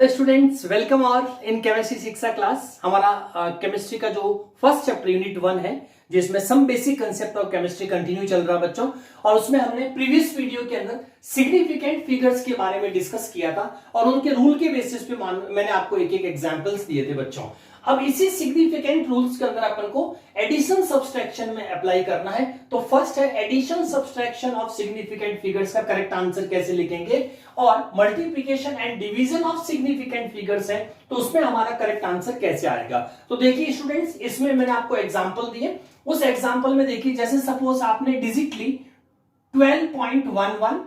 Students welcome और in chemistry शिक्षा class हमारा केमिस्ट्री का जो फर्स्ट चैप्टर यूनिट 1 है जिसमें some basic concept of chemistry continue चल रहा है बच्चों। और उसमें हमने प्रीवियस वीडियो के अंदर सिग्निफिकेंट फिगर्स के बारे में डिस्कस किया था और उनके रूल के बेसिस पे मैंने आपको एक एक एग्जांपल्स दिए थे बच्चों। अब इसी सिग्निफिकेंट रूल्स के अंदर अपन को एडिशन सब्सट्रैक्शन में अप्लाई करना है। तो फर्स्ट है addition subtraction of significant figures का करेक्ट आंसर कैसे लिखेंगे, और multiplication and division of significant figures है तो उसमें हमारा करेक्ट आंसर कैसे आएगा। तो देखिए स्टूडेंट्स, इसमें मैंने आपको एग्जांपल दिए। उस एग्जांपल में देखिए, जैसे सपोज आपने डिजिट ली 12.11,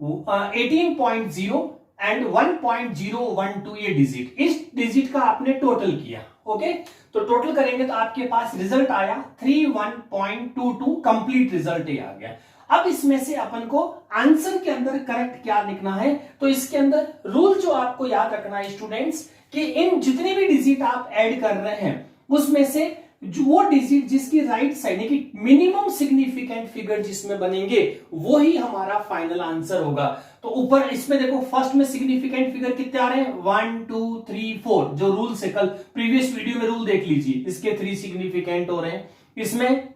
18.0 एंड 1.012 ये डिजिट, इस डिजिट का आपने टोटल किया। ओके, तो टोटल करेंगे तो आपके पास रिजल्ट आया 31.22, कंप्लीट रिजल्ट ये आ गया। अब इसमें से अपन को आंसर के अंदर करेक्ट क्या लिखना है, तो इसके अंदर रूल जो आपको याद रखना है स्टूडेंट्स कि इन जितने भी डिजिट आप ऐड कर रहे हैं उसमें से जो वो डिजिट जिसकी राइट साइड यानी कि मिनिमम सिग्निफिकेंट फिगर जिसमें बनेंगे वो ही हमारा फाइनल आंसर होगा। तो ऊपर इसमें देखो फर्स्ट में सिग्निफिकेंट फिगर कितने आ रहे हैं 1 2 3 4, जो रूल से कल प्रीवियस वीडियो में रूल देख लीजिए, इसके 3 सिग्निफिकेंट हो रहे हैं, इसमें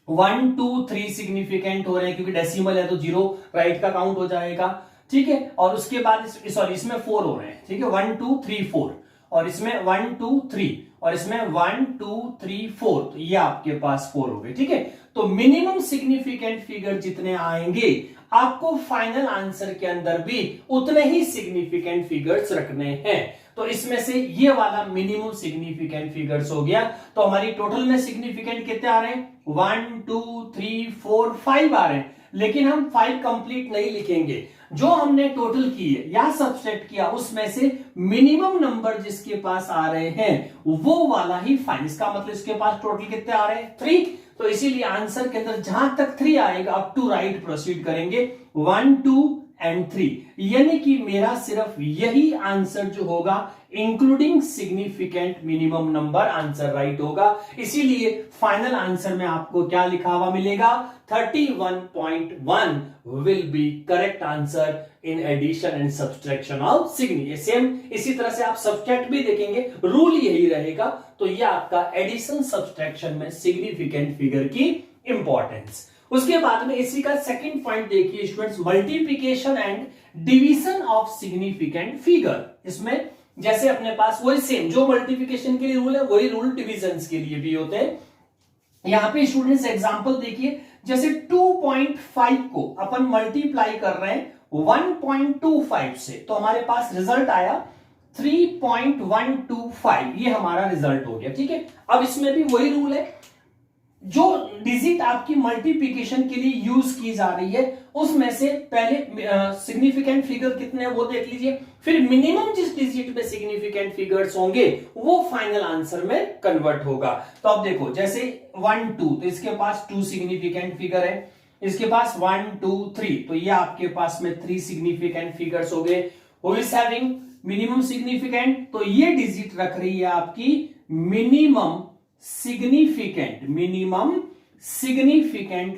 1 2 3 सिग्निफिकेंट हो रहे हैं क्योंकि डेसिमल है तो 0 राइट का काउंट हो जाएगा। ठीक है, और उसके बाद सॉरी इसमें 4 हो रहे हैं। ठीक है, 1 2 3 4, और इसमें 1 2 3, और इसमें 1 2 3 4, तो ये आपके पास 4 हो गए। ठीक है, तो मिनिमम सिग्निफिकेंट फिगर जितने आएंगे आपको फाइनल आंसर के अंदर भी उतने ही सिग्निफिकेंट फिगर्स रखने हैं। तो इसमें से ये वाला मिनिमम सिग्निफिकेंट फिगर्स हो गया। तो हमारी टोटल में सिग्निफिकेंट कितने आ रहे हैं 1 2 3 4 5 आ रहे हैं, लेकिन हम 5 कंप्लीट नहीं लिखेंगे। जो हमने टोटल किए या सबट्रैक्ट किया उसमें से मिनिमम नंबर जिसके पास आ रहे हैं वो वाला ही फाइन। इसका मतलब इसके पास टोटल कितने आ रहे हैं 3। तो इसीलिए आंसर के अंदर जहां तक 3 आएगा अप टू राइट प्रोसीड करेंगे 1 2 एंड 3, यानी कि मेरा सिर्फ यही आंसर जो होगा including significant minimum number answer right होगा। इसीलिए फाइनल आंसर में आपको क्या लिखा हुआ मिलेगा 31.1 will be correct answer in addition and subtraction of सिग्नि। सेम इसी तरह से आप सब्सट्रैक्ट भी देखेंगे, रूल यही रहेगा। तो ये आपका एडिशन सब्सट्रैक्शन में सिग्निफिकेंट फिगर की इंपॉर्टेंस। उसके बाद में इसी का सेकंड पॉइंट देखिए students, multiplication and division of significant figure. इसमें जैसे अपने पास वही सेम जो मल्टीप्लिकेशन के लिए रूल है वही रूल डिवीजन के लिए भी होते हैं। यहां पे स्टूडेंट्स एग्जांपल देखिए, जैसे 2.5 को अपन मल्टीप्लाई कर रहे हैं 1.25 से, तो हमारे पास रिजल्ट आया 3.125, ये हमारा रिजल्ट हो गया। ठीक है, अब इसमें भी वही रूल है, जो डिजिट आपकी मल्टीप्लिकेशन के लिए यूज की जा रही है उसमें से पहले सिग्निफिकेंट फिगर कितने हैं वो देख लीजिए, फिर मिनिमम जिस डिजिट पे सिग्निफिकेंट फिगर्स होंगे वो फाइनल आंसर में कन्वर्ट होगा। तो अब देखो जैसे 1 2, तो इसके पास 2 सिग्निफिकेंट फिगर है, इसके पास 1 2 3, तो ये आपके पास में 3 सिग्निफिकेंट फिगर्स हो गए। Who is having minimum significant, तो ये डिजिट रख रही है आपकी मिनिमम सिग्निफिकेंट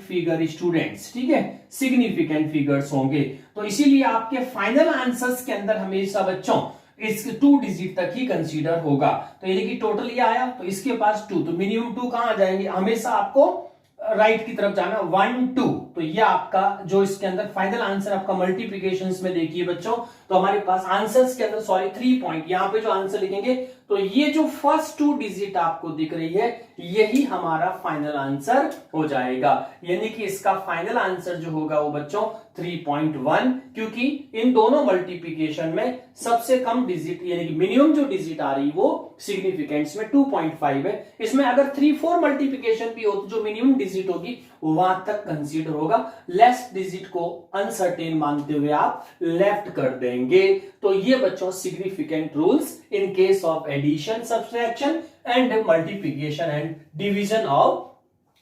फिगर स्टूडेंट्स। ठीक है, सिग्निफिकेंट फिगर्स होंगे, तो इसीलिए आपके फाइनल आंसर्स के अंदर हमेशा बच्चों इस 2 डिजिट तक ही कंसीडर होगा। तो यानी कि टोटल ये आया तो इसके पास 2, तो मिनिमम 2 कहां आ जाएंगे, हमेशा आपको राइट की तरफ जाना 1 2, तो ये आपका जो इसके अंदर फाइनल आंसर आपका मल्टीप्लिकेशंस में देखिए बच्चों, तो हमारे पास आंसर्स के अंदर 3 पॉइंट यहां पे जो आंसर लिखेंगे तो ये जो फर्स्ट 2 डिजिट आपको दिख रही है यही हमारा फाइनल आंसर हो जाएगा। यानी कि इसका फाइनल आंसर जो होगा वो बच्चों 3.1, क्योंकि इन दोनों मल्टीप्लिकेशन में सबसे कम डिजिट यानी कि मिनिमम जो डिजिट आ रही वो सिग्निफिकेंट्स में 2.5 है। इसमें अगर 3 4 मल्टीप्लिकेशन भी हो तो जो मिनिमम डिजिट होगी वहां तक कंसीडर होगा। लेस डिजिट को अनसर्टेन मानते हुए आप लेफ्ट कर देंगे। तो ये बच्चों significant rules in case of addition subtraction and multiplication and division of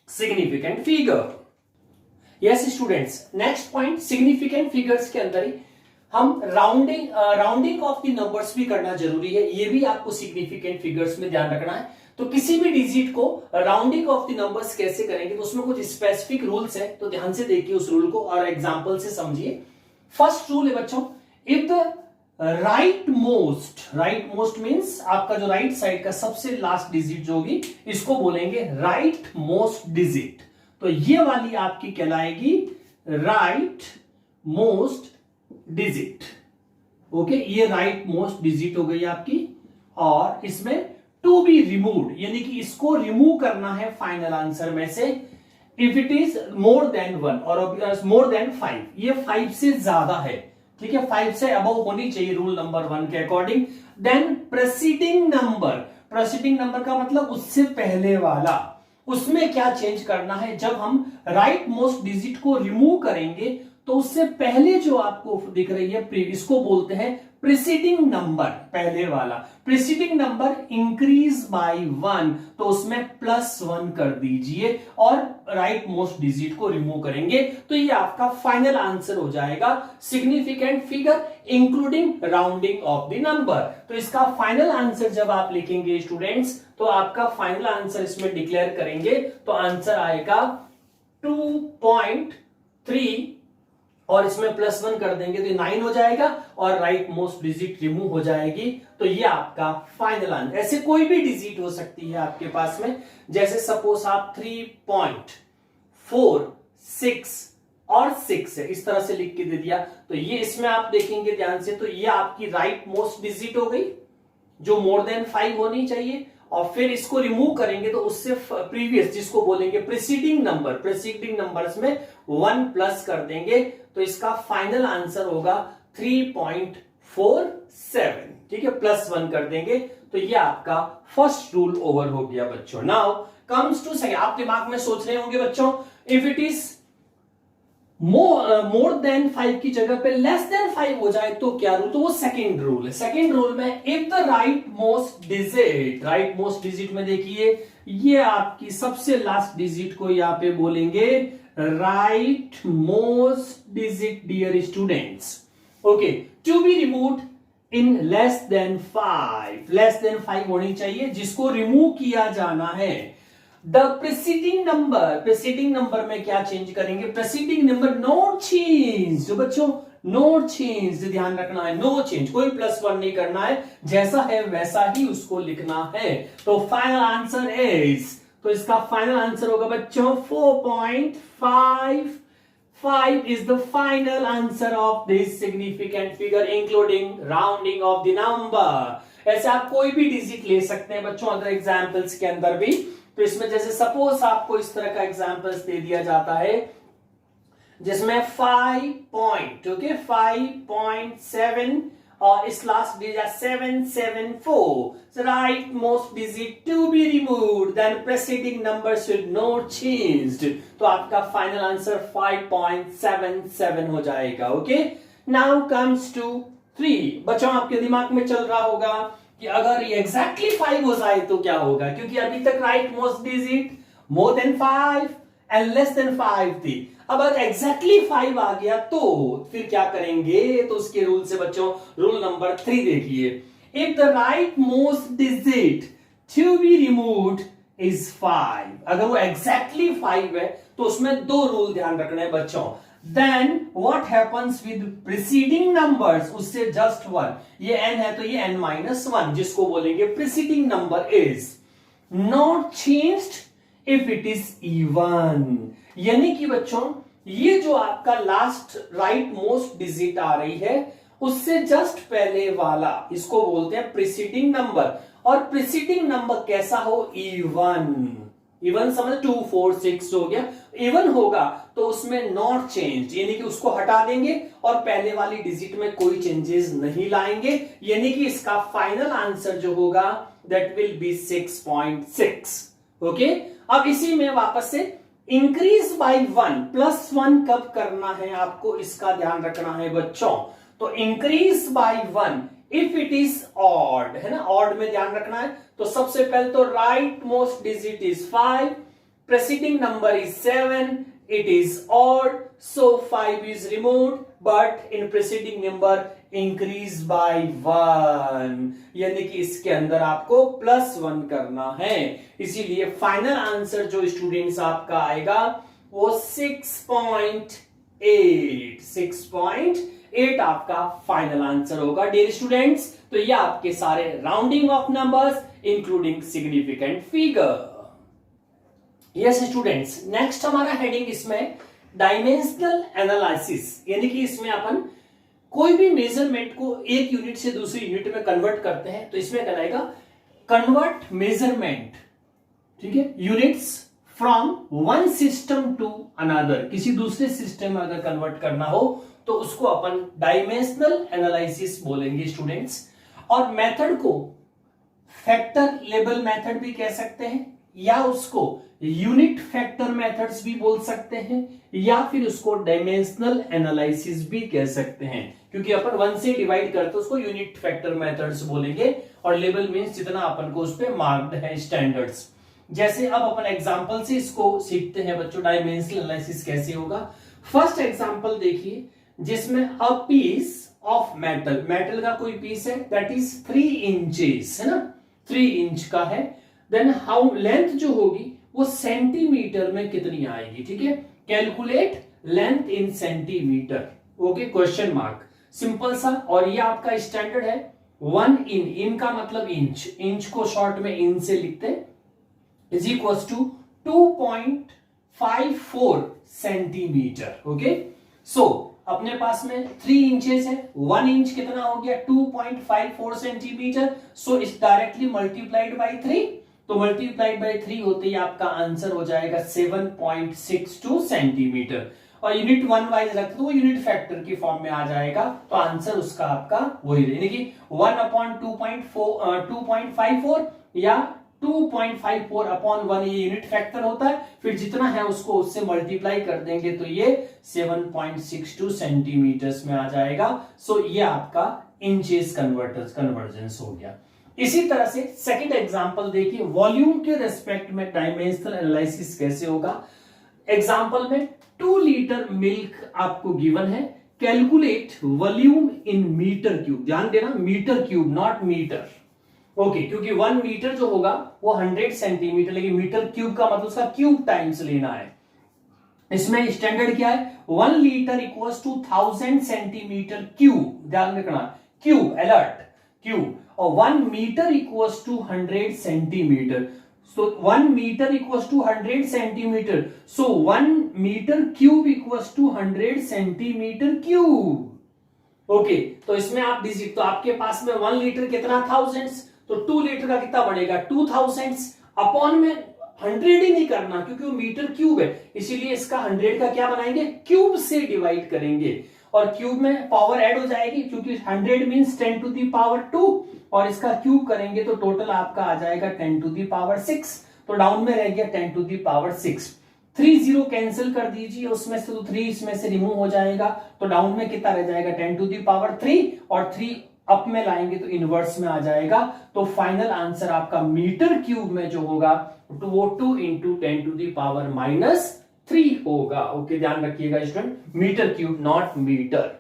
significant figure. Yes students, next point, significant figures के अंदर ही हम राउंडिंग ऑफ द नंबर्स भी करना जरूरी है। ये भी आपको सिग्निफिकेंट फिगर्स में ध्यान रखना है। तो किसी भी डिजिट को राउंडिंग ऑफ द नंबर्स कैसे करेंगे, तो उसमें कुछ स्पेसिफिक रूल्स है, तो ध्यान से देखिए उस रूल को और एग्जांपल से समझिए। फर्स्ट रूल है बच्चों, if the right most means आपका जो राइट साइड का सबसे लास्ट डिजिट जो होगी इसको बोलेंगे राइट मोस्ट डिजिट। तो ये वाली आपकी कहलाएगी राइट मोस्ट डिजिट। ओके, ये राइट मोस्ट डिजिट हो गई आपकी। और इसमें टू बी रिमूव्ड यानी कि इसको रिमूव करना है फाइनल आंसर में से if it is more then 1 और मोर देन 5। ये 5 से ज्यादा है, ठीक है, 5 से अबव होनी चाहिए रूल नंबर 1 के अकॉर्डिंग। देन प्रेसीडिंग नंबर का मतलब उससे पहले वाला, उसमें क्या चेंज करना है। जब हम राइट मोस्ट डिजिट को रिमूव करेंगे तो उससे पहले जो आपको दिख रही है इसको बोलते हैं प्रीसीडिंग नंबर, पहले वाला। प्रीसीडिंग नंबर इंक्रीज बाय 1 तो उसमें +1 कर दीजिए और राइट मोस्ट डिजिट को रिमूव करेंगे तो ये आपका फाइनल आंसर हो जाएगा significant figure including rounding off the number. तो इसका फाइनल आंसर जब आप लिखेंगे स्टूडेंट्स तो आपका फाइनल आंसर इसमें डिक्लेयर करेंगे तो आंसर आएगा 2.3 और इसमें +1 कर देंगे तो 9 हो जाएगा और राइट मोस्ट डिजिट रिमूव हो जाएगी। तो ये आपका फाइनल आंसर। ऐसे कोई भी डिजिट हो सकती है आपके पास में, जैसे सपोज आप 3.4 6 और 6 है, इस तरह से लिख के दे दिया तो ये इसमें आप देखेंगे ध्यान से तो ये आपकी राइट मोस्ट डिजिट हो गई जो मोर देन 5 होनी चाहिए। और फिर इसको रिमूव करेंगे तो उससे प्रीवियस जिसको बोलेंगे प्रीसीडिंग नंबर्स में 1 प्लस कर देंगे तो इसका फाइनल आंसर होगा 3.47, ठीक है, +1 कर देंगे तो ये आपका फर्स्ट रूल ओवर हो गया बच्चों। Now comes to second. आप दिमाग में सोच रहे होंगे बच्चों if it is more than 5 की जगह पे लेस देन 5 हो जाए तो क्या रूल, तो वो सेकंड रूल है। सेकंड रूल में if the right most digit में देखिए ये आपकी सबसे लास्ट डिजिट को यहां पे बोलेंगे right most digit dear students. Okay, to be removed in less than 5 होनी चाहिए जिसको रिमूव किया जाना है। द प्रीसीडिंग नंबर में क्या चेंज करेंगे, प्रीसीडिंग नंबर नोट चेंज। जो बच्चों नोट चेंज ध्यान रखना है, नो चेंज, कोई +1 नहीं करना है, जैसा है वैसा ही उसको लिखना है। तो फाइनल आंसर इज, तो इसका फाइनल आंसर होगा बच्चों 4.55 is the final answer of this significant figure including rounding off the number. ऐसे आप कोई भी डिजिट ले सकते हैं बच्चों अदर एग्जाम्पल्स के अंदर भी। तो इसमें जैसे सपोज आपको इस तरह का एग्जांपल्स दे दिया जाता है जिसमें 5.7 और इस last digit 774 right most digit to be removed then preceding number should not changed तो आपका फाइनल आंसर 5.77 हो जाएगा। Okay, now comes to 3। बच्चों आपके दिमाग में चल रहा होगा कि अगर ये एग्जैक्टली 5 हो जाए तो क्या होगा, क्योंकि अभी तक right most digit more than 5 and less than 5 थी। अब अगर एग्जैक्टली 5 आ गया तो फिर क्या करेंगे, तो उसके रूल से बच्चों रूल नंबर 3 देखिए। If the right most digit to be removed is 5, अगर वो एग्जैक्टली 5 है तो उसमें 2 रूल ध्यान रखना है बच्चों। Then what happens with preceding numbers, उससे just 1, ये n है तो ये n-1 जिसको बोलेंगे preceding number is not changed if it is even। यानी कि बच्चों ये जो आपका लास्ट राइट मोस्ट डिजिट आ रही है उससे जस्ट पहले वाला इसको बोलते हैं preceding नंबर। और preceding नंबर कैसा हो, इवन समझ 2 4 6 हो गया, इवन होगा तो उसमें नॉट चेंज यानी कि उसको हटा देंगे और पहले वाली डिजिट में कोई चेंजेस नहीं लाएंगे, यानी कि इसका फाइनल आंसर जो होगा दैट विल बी 6.6। ओके, अब इसी में वापस से इंक्रीज बाय 1 +1 कब करना है आपको इसका ध्यान रखना है बच्चों। तो increase by 1 if it is odd, है ना, ऑड में ध्यान रखना है। तो सबसे पहले तो right most digit is 5, preceding number is 7, it is odd so 5 is removed but in preceding number increase by 1, यानी कि इसके अंदर आपको +1 करना है। इसीलिए फाइनल आंसर जो स्टूडेंट्स आपका आएगा वो 6.8 8 आपका फाइनल आंसर होगा डियर स्टूडेंट्स। तो ये आपके सारे rounding off numbers including significant figure. Yes students, next हमारा हेडिंग इसमें डायमेंशनल एनालिसिस, यानी कि इसमें अपन कोई भी मेजरमेंट को एक यूनिट से दूसरी यूनिट में कन्वर्ट करते हैं, तो इसमें कहलाएगा कन्वर्ट मेजरमेंट, ठीक है, units from one system to another. किसी दूसरे सिस्टम में अगर कन्वर्ट करना हो तो उसको अपन डायमेंशनल एनालिसिस बोलेंगे स्टूडेंट्स। और मेथड को फैक्टर लेबल मेथड भी कह सकते हैं, या उसको यूनिट फैक्टर मेथड्स भी बोल सकते हैं, या फिर उसको डायमेंशनल एनालिसिस भी कह सकते हैं, क्योंकि अपन 1 से डिवाइड करते उसको यूनिट फैक्टर मेथड्स बोलेंगे। और लेबल मींस जितना अपन को उस पे मार्क्ड है स्टैंडर्ड्स। जैसे अब अपन एग्जांपल से इसको सीखते हैं बच्चों, डायमेंशनल एनालिसिस कैसे होगा। फर्स्ट एग्जांपल देखिए, जिसमें a piece of metal, metal का कोई पीस है दैट इज 3 इंचेस, है ना, 3 इंच का है। देन हाउ लेंथ जो होगी वो सेंटीमीटर में कितनी आएगी, ठीक है, calculate length in centimetre, okay, question mark, simple सा। और ये आपका स्टैंडर्ड है 1 इन का मतलब इंच, इंच को शॉर्ट में इन से लिखते हैं, is equal to 2.54 centimetre, okay. So अपने पास में 3 इंचेस है, 1 इंच कितना हो गया 2.54 सेंटीमीटर। सो इस डायरेक्टली मल्टीप्लाइड बाई 3, तो मल्टीप्लाइड बाई 3 होते ही आपका आंसर हो जाएगा 7.62 सेंटीमीटर। और यूनिट 1 वाइज रखते तो वो यूनिट फैक्टर की फॉर्म में आ जाएगा, तो आंसर उसका आपका वही, यानी कि 1/2.54 या 2.54 अपॉन 1 ये यूनिट फैक्टर होता है, फिर जितना है उसको उससे मल्टीप्लाई कर देंगे तो ये 7.62 सेंटीमीटर्स में आ जाएगा। सो ये आपका इंचेस कन्वर्जेंस हो गया। इसी तरह से सेकंड एग्जांपल देखिए, वॉल्यूम के रेस्पेक्ट में डायमेंशनल एनालिसिस कैसे होगा। एग्जांपल में 2 लीटर मिल्क आपको गिवन है, calculate volume in metre cube. ध्यान देना, metre cube not metre, okay, क्योंकि 1 मीटर जो होगा वो 100 सेंटीमीटर, लेकिन मीटर क्यूब का मतलब उसका क्यूब टाइम्स लेना है। इसमें स्टैंडर्ड क्या है, 1 litre equals to 1000 centimetre cube, ध्यान रखना, क्यूब, अलर्ट, क्यूब। और 1 metre equals to 100 centimetre, so 1 metre equals to 100 centimetre, so 1 metre cube equals to 100 centimetre cube, okay. तो इसमें आप डिजिट, तो आपके पास में 1 लीटर कितना, 1000, तो 2 लीटर का कितना बढ़ेगा 2000, अपॉन में 100 ही नहीं करना क्योंकि वो मीटर क्यूब है, इसीलिए इसका 100 का क्या बनाएंगे, क्यूब से डिवाइड करेंगे, और क्यूब में पावर ऐड हो जाएगी क्योंकि 100 मींस 10 टू दी पावर 2, और इसका क्यूब करेंगे तो टोटल आपका आ जाएगा 10 टू दी पावर 6, तो डाउन में रह गया 10 टू दी पावर 6। 3 0 कैंसिल कर दीजिए उसमें से, तो 3 इसमें से रिमूव हो जाएगा, तो डाउन में कितना रह जाएगा 10 टू दी पावर 3, और 3 अप में लाएंगे तो इनवर्स में आ जाएगा। तो फाइनल आंसर आपका मीटर क्यूब में जो होगा तो वो 2 इंटू 10 टू दी पावर -3 होगा, ओके, ध्यान रखिएगा student, metre cube not metre.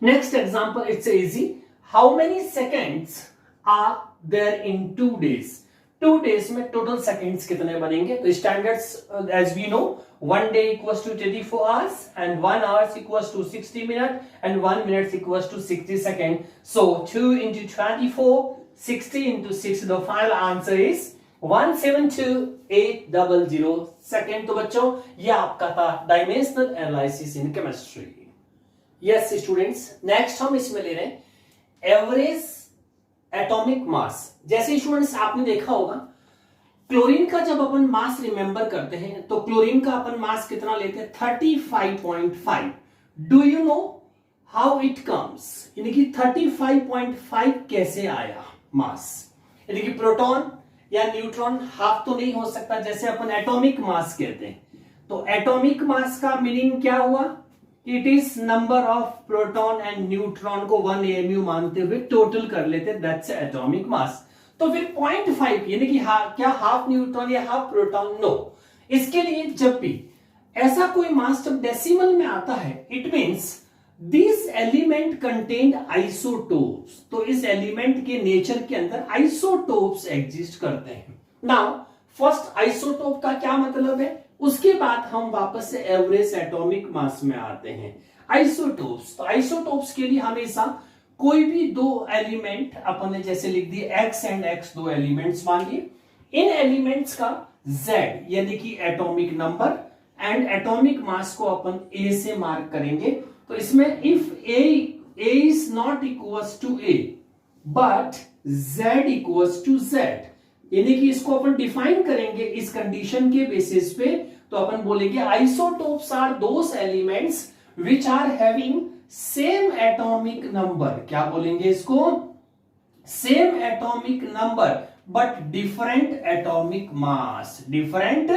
Next example, it's easy, how many seconds are there in 2 days। 2 days में टोटल सेकेंड्स कितने बनेंगे, तो standards as we know, 1 day equals to 24 hours and 1 hour equals to 60 minutes and 1 minute equals to 60 seconds. So 2 into 24, 60 into 6, the final answer is 172,800 second. तो बच्चों ये आपका था dimensional analysis in chemistry. Yes students, next हम इसमें ले रहे हैं एवरेज एटॉमिक मास। जैसे स्टूडेंट्स आपने देखा होगा क्लोरीन का जब अपन मास रिमेंबर करते हैं तो क्लोरीन का अपन मास कितना लेते हैं 35.5। Do you know how it comes, यानी कि 35.5 कैसे आया मास, यानी कि प्रोटॉन या न्यूट्रॉन, हाफ तो नहीं हो सकता, जैसे अपन एटॉमिक मास कहते हैं, तो एटॉमिक मास का मीनिंग क्या हुआ, it is number of proton and neutron को 1 AMU मानते हुए टोटल कर लेते, दैट्स एटॉमिक मास। तो फिर 0.5 यानी कि क्या हाफ न्यूट्रॉन या हाफ प्रोटॉन, नो। इसके लिए जब भी ऐसा कोई मास जब डेसिमल में आता है, it means this element contained isotopes, तो इस एलिमेंट के नेचर के अंदर आइसोटोप्स एग्जिस्ट करते हैं। नाउ फर्स्ट आइसोटोप का क्या मतलब है, उसके बाद हम वापस से एवरेज एटॉमिक मास में आते हैं। आइसोटोप्स, तो आइसोटोप्स के लिए हमेशा कोई भी दो एलिमेंट अपन ने जैसे लिख दिए x एंड x, दो एलिमेंट्स मान लिए, इन एलिमेंट्स का z यानी कि atomic number and atomic mass को अपन a से मार्क करेंगे। तो इसमें if a is not equals to a but z equals to z, यानी कि इसको अपन डिफाइन करेंगे इस कंडीशन के बेसिस पे, तो अपन बोलेंगे isotopes are those elements which are having same atomic number. क्या बोलेंगे इसको? Same atomic number but different atomic mass, different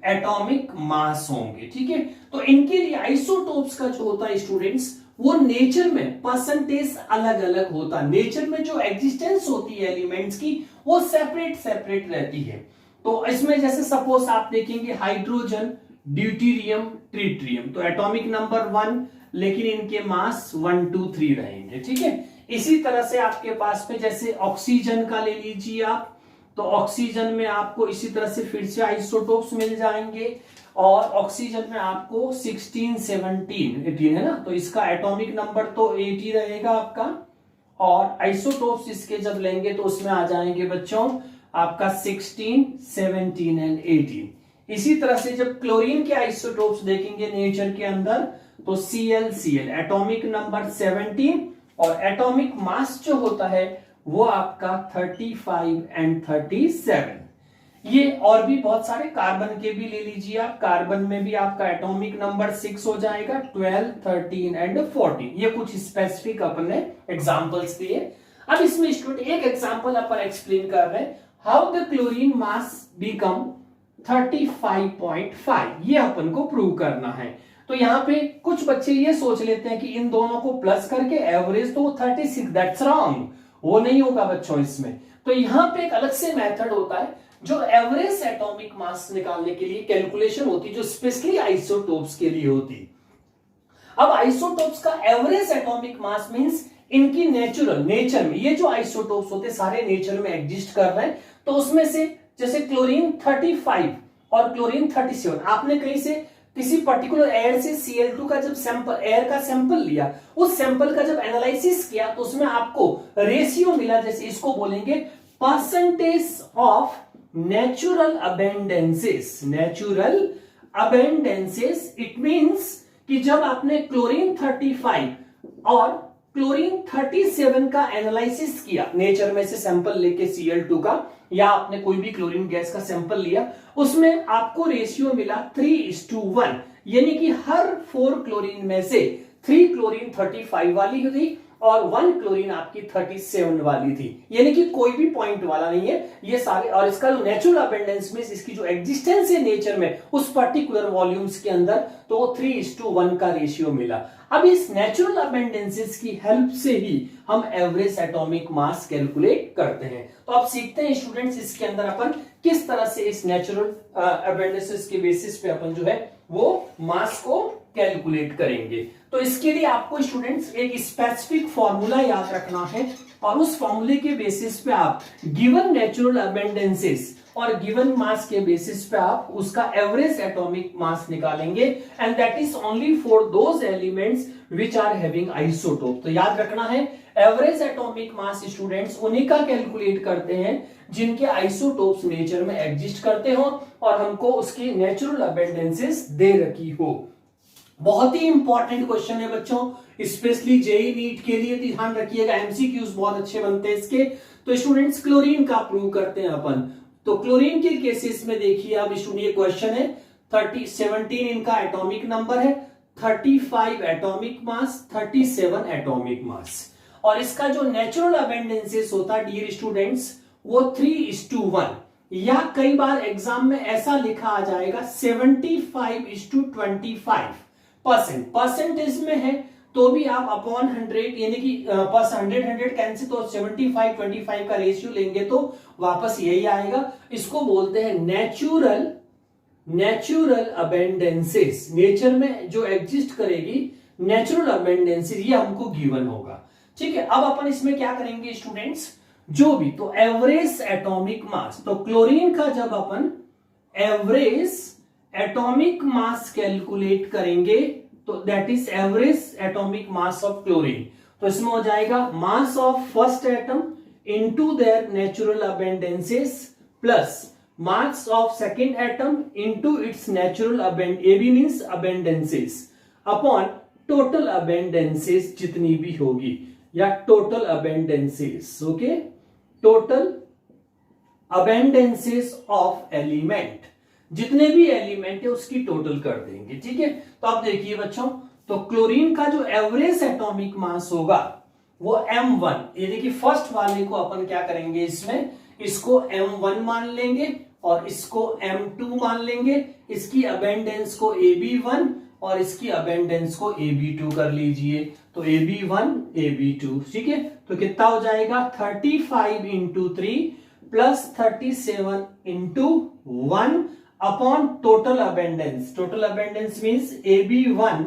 atomic mass होंगे। ठीक है, तो इनके लिए आइसोटोप्स का जो होता है स्टूडेंट्स, वो नेचर में परसेंटेज अलग अलग होता है। नेचर में जो एग्जिस्टेंस होती है एलिमेंट्स की वो सेपरेट सेपरेट रहती है। तो इसमें जैसे सपोज आप देखेंगे हाइड्रोजन, ड्यूटेरियम, ट्रिटियम, तो एटॉमिक नंबर 1 लेकिन इनके मास 1 2 3 रहेंगे। ठीक है, इसी तरह से आपके पास में जैसे ऑक्सीजन का ले लीजिए आप, तो ऑक्सीजन में आपको इसी तरह से फिर से आइसोटोप्स मिल जाएंगे, और ऑक्सीजन में आपको 16 17 18 है ना, तो इसका एटॉमिक नंबर तो 80 रहेगा आपका, और आइसोटोप्स इसके जब लेंगे तो उसमें आ जाएंगे बच्चों आपका 16 17 एंड 18। इसी तरह से जब क्लोरीन के आइसोटोप्स देखेंगे नेचर के अंदर, तो Cl एटॉमिक नंबर 17 और एटॉमिक मास जो होता है वो आपका 35 एंड 37। ये और भी बहुत सारे कार्बन के भी ले लीजिए आप, कार्बन में भी आपका एटॉमिक नंबर 6 हो जाएगा, 12 13 एंड 14। ये कुछ स्पेसिफिक अपन ने एग्जांपल्स दिए। अब इसमें स्टूडेंट एक एग्जांपल अपन एक्सप्लेन कर रहे हैं, how the chlorine mass become 35.5, ये अपन को प्रूव करना है। तो यहाँ पे कुछ बच्चे ये सोच लेते हैं कि इन दोनों को प्लस करके एवरेज तो 36, दैट्स रॉन्ग, वो नहीं होगा बच्चों इसमें। तो यहाँ पे एक अलग से मेथड होता है जो एवरेज एटॉमिक मास निकालने के लिए कैलकुलेशन होती है, जो स्पेशली आइसोटोप्स के लिए होती। अब आइसोटोप्स का एवरेज एटॉमिक मास मींस इनकी नेचुरल, नेचर में ये जो आइसोटोप्स होते सारे नेचर में एग्जिस्ट कर रहे हैं, तो उसमें से जैसे क्लोरीन 35 और क्लोरीन 37, आपने कहीं से किसी पर्टिकुलर एयर से Cl2 का जब सैंपल, एयर का सैंपल लिया, उस सैंपल का जब एनालिसिस किया तो उसमें आपको रेशियो मिला, जैसे इसको बोलेंगे percentage of natural abundances. Natural abundances it means कि जब आपने क्लोरीन 35 और क्लोरीन 37 का एनालिसिस किया, नेचर में से सैंपल लेके Cl2 का, या आपने कोई भी क्लोरीन गैस का सैंपल लिया, उसमें आपको रेशियो मिला 3:1, यानी कि हर 4 क्लोरीन में से 3 क्लोरीन 35 वाली थी और 1 क्लोरीन आपकी 37 वाली थी, यानी कि कोई भी पॉइंट वाला नहीं है ये सारे। और इसका जो नेचुरल अबेंडेंस में इसकी जो एग्जिस्टेंस है नेचर में उस पर्टिकुलर वॉल्यूम्स के अंदर, तो 3:1 का रेशियो मिला। अब इस नेचुरल अबेंडेंसेस की हेल्प से ही हम एवरेज एटॉमिक मास कैलकुलेट करते हैं। तो आप सीखते हैं स्टूडेंट्स इसके अंदर अपन किस तरह से इस नेचुरल अबेंडेंसेस के बेसिस पे अपन जो है वो मास को कैलकुलेट करेंगे। तो इसके लिए आपको स्टूडेंट्स एक स्पेसिफिक फॉर्मूला याद रखना है, और उस फॉर्मूले के बेसिस पे आप गिवन नेचुरल अबेंडेंसेस और गिवन मास के बेसिस पे आप उसका एवरेज एटॉमिक मास निकालेंगे, and that is only for those elements which are having isotope. तो याद रखना है एवरेज एटॉमिक मास स्टूडेंट्स उन्हीं का कैलकुलेट करते हैं जिनके आइसोटोप्स नेचर में एग्जिस्ट करते हो और हमको उसकी नेचुरल अबेंडेंसेस दे रखी हो। बहुत ही इंपॉर्टेंट क्वेश्चन है बच्चों, स्पेशली जेई नीट के लिए ध्यान रखिएगा, एमसीक्यूज बहुत अच्छे बनते हैं इसके। तो स्टूडेंट्स क्लोरीन का प्रूव करते हैं अपन। तो क्लोरीन के केसेस में देखिए अब स्टूडेंट, ये क्वेश्चन है 17 इनका एटॉमिक नंबर है, 35 एटॉमिक मास, 37 एटॉमिक मास, और इसका जो नेचुरल अबेंडेंसेस होता है डियर स्टूडेंट्स वो 3:1, या कई बार एग्जाम में ऐसा लिखा आ जाएगा 75:25%। परसेंटेज में है तो भी आप अपॉन 100 यानी कि 100 कैंसिल, तो 75:25 का रेशियो लेंगे तो वापस यही आएगा। इसको बोलते हैं नेचुरल अबेंडेंसेस, नेचर में जो एग्जिस्ट करेगी नेचुरल अबेंडेंसेस, ये हमको गिवन होगा। ठीक है, अब अपन इसमें क्या करेंगे स्टूडेंट्स, जो भी, तो एवरेज एटॉमिक मास, तो क्लोरीन का जब अपन एवरेज एटॉमिक मास कैलकुलेट करेंगे तो that is average atomic mass of chlorine. तो इसमें हो जाएगा mass of first atom into their natural abundances plus mass of second atom into its natural एबी means abundances upon total abundances जितनी भी होगी, या total abundances, okay, total abundances of element, जितने भी एलिमेंट है उसकी टोटल कर देंगे, ठीक है। तो अब देखिए बच्चों, तो क्लोरीन का जो एवरेज एटॉमिक मास होगा वो m1, ये देखिए फर्स्ट वाले को अपन क्या करेंगे, इसमें इसको m1 मान लेंगे और इसको m2 मान लेंगे, इसकी अबेंडेंस को ab1 और इसकी अबेंडेंस को ab2 कर लीजिए, तो ab1 ab2, ठीक है। तो कितना हो जाएगा 35 into 3 plus 37 into 1 upon total abundance, total abundance means ab1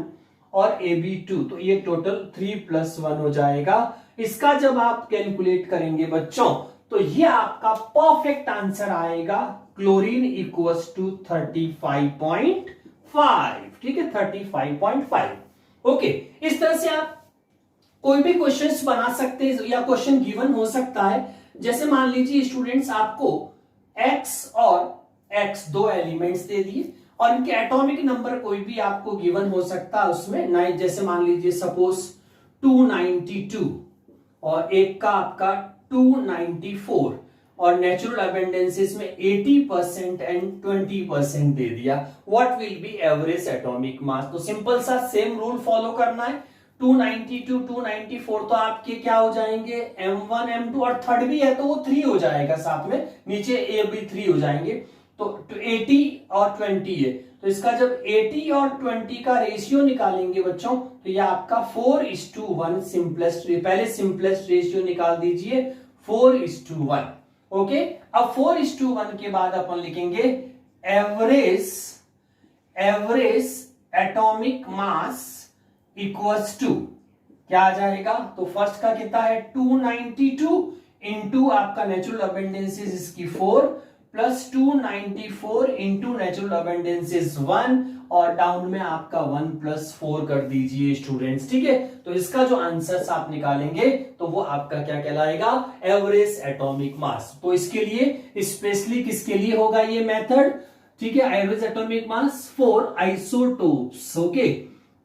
और ab2, तो ये टोटल 3 प्लस 1 हो जाएगा। इसका जब आप कैलकुलेट करेंगे बच्चों, तो ये आपका परफेक्ट आंसर आएगा, क्लोरीन इक्वल्स टू 35.5, ठीक है, 35.5। ओके, इस तरह से आप कोई भी क्वेश्चंस बना सकते हैं या क्वेश्चन गिवन हो सकता है। जैसे मान लीजिए स्टूडेंट्स आपको x और x दो एलिमेंट्स दे दिए और इनके एटॉमिक नंबर कोई भी आपको गिवन हो सकता है उसमें, जैसे मान लीजिए सपोज 292 और एक का आपका 294 और नेचुरल अबेंडेंसेस में 80% एंड 20% दे दिया, what will be average atomic मास। तो सिंपल सा सेम रूल फॉलो करना है, 292 294 तो आपके क्या हो जाएंगे m1 m2 और थर्ड भी है तो वो 3 हो जाएगा, साथ में नीचे a भी 3 हो जाएंगे, तो 80 और 20 है, तो इसका जब 80 और 20 का रेशियो निकालेंगे बच्चों, तो ये आपका 4:1 सिंपलेस्ट, पहले सिंपलेस्ट रेशियो निकाल दीजिए 4:1, ओके। अब 4:1 के बाद अपन लिखेंगे average atomic mass equals to क्या आ जाएगा, तो फर्स्ट का कितना है 292 इंटू आपका नेचुरल अबेंडेंसेस इसकी 4 प्लस 294 इंटू नेचुरल अबेंडेंसेस 1 और डाउन में आपका 1 प्लस 4 कर दीजिए स्टूडेंट्स, ठीक है। तो इसका जो आंसर आप निकालेंगे तो वो आपका क्या कहलाएगा, एवरेज एटॉमिक मास। तो इसके लिए स्पेशली किसके लिए होगा ये मेथड, ठीक है, average atomic mass for isotopes, okay.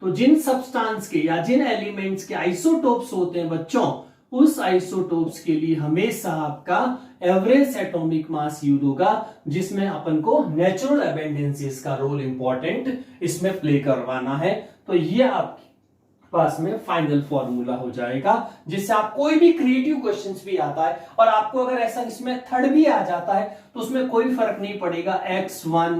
तो जिन सब्सटेंस के या जिन एलिमेंट्स के आइसोटोप्स होते हैं बच्चों, उस आइसोटोप्स के लिए हमेशा आपका एवरेज एटॉमिक मास यूज होगा, जिसमें अपन को नेचुरल अबेंडेंसेस का रोल इंपॉर्टेंट इसमें प्ले करवाना है। तो ये आपके पास में फाइनल फॉर्मूला हो जाएगा, जिससे आप कोई भी क्रिएटिव क्वेश्चंस भी आता है और आपको अगर ऐसा इसमें थर्ड भी आ जाता है तो उसमें कोई फर्क नहीं पड़ेगा, x1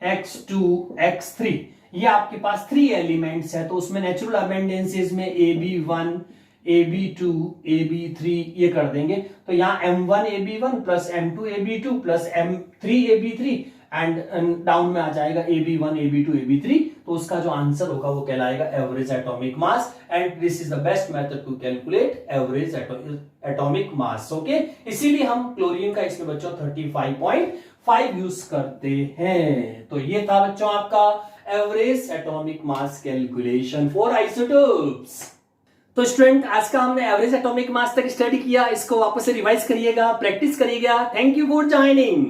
x2 x3, ये आपके पास 3 एलिमेंट्स है, तो उसमें नेचुरल अबेंडेंसेस में ab1 ab2 ab3 ये कर देंगे, तो यहाँ m1 ab1 plus m2 ab2 plus m3 ab3 and down में आ जाएगा ab1 ab2 ab3, तो उसका जो आंसर होगा वो कहलाएगा average atomic mass, and this is the best method to calculate average atomic mass, okay. इसीलिए हम क्लोरीन का इसमें बच्चों 35.5 यूज करते हैं। तो ये था बच्चों आपका average atomic mass calculation for isotopes. तो स्टूडेंट आज का हमने एवरेज एटॉमिक मास तक स्टडी किया, इसको वापस से रिवाइज करिएगा, प्रैक्टिस करिएगा। Thank you for joining.